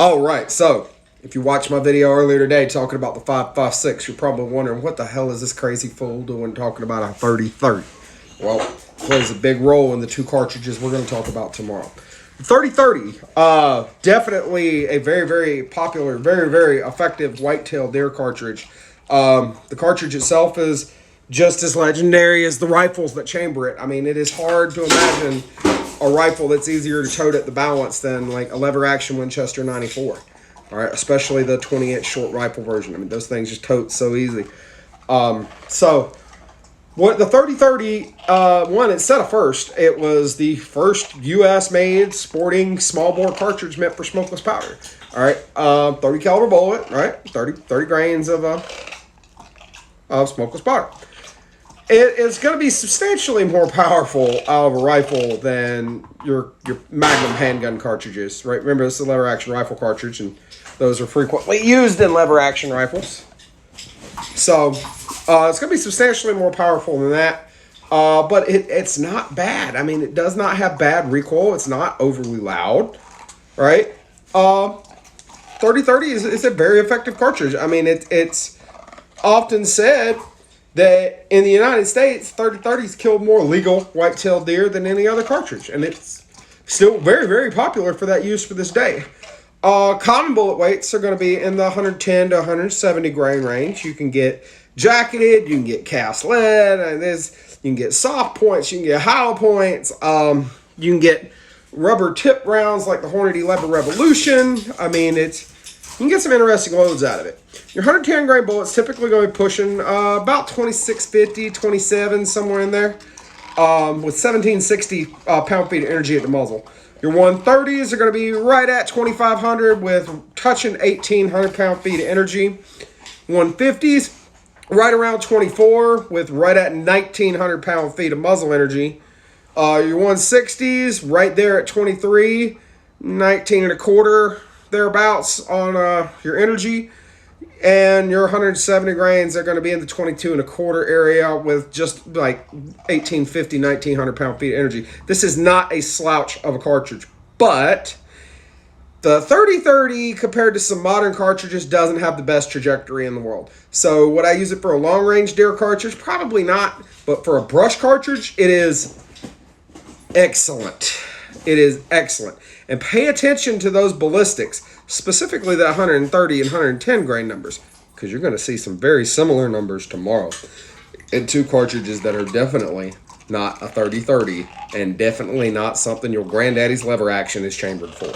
All right, so if you watched my video earlier today talking about the 5.56, you're probably wondering what the hell is this crazy fool doing talking about a 3030. Well, it plays a big role in the two cartridges we're going to talk about tomorrow. The 3030, definitely a very, very popular, very, very effective white-tailed deer cartridge. The cartridge itself is just as legendary as the rifles that chamber it. I mean, it is hard to imagine a rifle that's easier to tote at the balance than like a lever action Winchester 94. All right, especially the 20-inch short rifle version. I mean, those things just tote so easy. So what the 3030 one, it set a first. It was the first U.S.-made sporting small bore cartridge meant for smokeless powder. All right, 30 caliber bullet, right? 30 grains of smokeless powder. It is going to be substantially more powerful out of a rifle than your Magnum handgun cartridges, right? Remember, this is a lever action rifle cartridge, and those are frequently used in lever action rifles. So it's going to be substantially more powerful than that, but it's not bad. I mean, it does not have bad recoil. It's not overly loud, right? 3030 is a very effective cartridge. I mean, it's often said that in the United States, 3030's killed more legal white-tailed deer than any other cartridge. And it's still very, very popular for that use for this day. Common bullet weights are going to be in the 110 to 170 grain range. You can get jacketed, you can get cast lead, and you can get soft points, you can get hollow points, you can get rubber tip rounds like the Hornady Lever Revolution. I mean, you can get some interesting loads out of it. Your 110 grain bullets typically going to be pushing about 2650, 27, somewhere in there, with 1760 pound-feet of energy at the muzzle. Your 130s are going to be right at 2500 with touching 1800 pound-feet of energy. 150s, right around 24 with right at 1900 pound-feet of muzzle energy. Your 160s, right there at 23, 19 and a quarter, thereabouts on your energy. And your 170 grains are going to be in the 22 and a quarter area with just like 1850, 1900 pound-feet of energy. This is not a slouch of a cartridge, but the 3030 compared to some modern cartridges doesn't have the best trajectory in the world. So would I use it for a long-range deer cartridge? Probably not, but for a brush cartridge, it is excellent. It is excellent. And pay attention to those ballistics, specifically the 130 and 110 grain numbers, because you're going to see some very similar numbers tomorrow in two cartridges that are definitely not a 3030 and definitely not something your granddaddy's lever action is chambered for.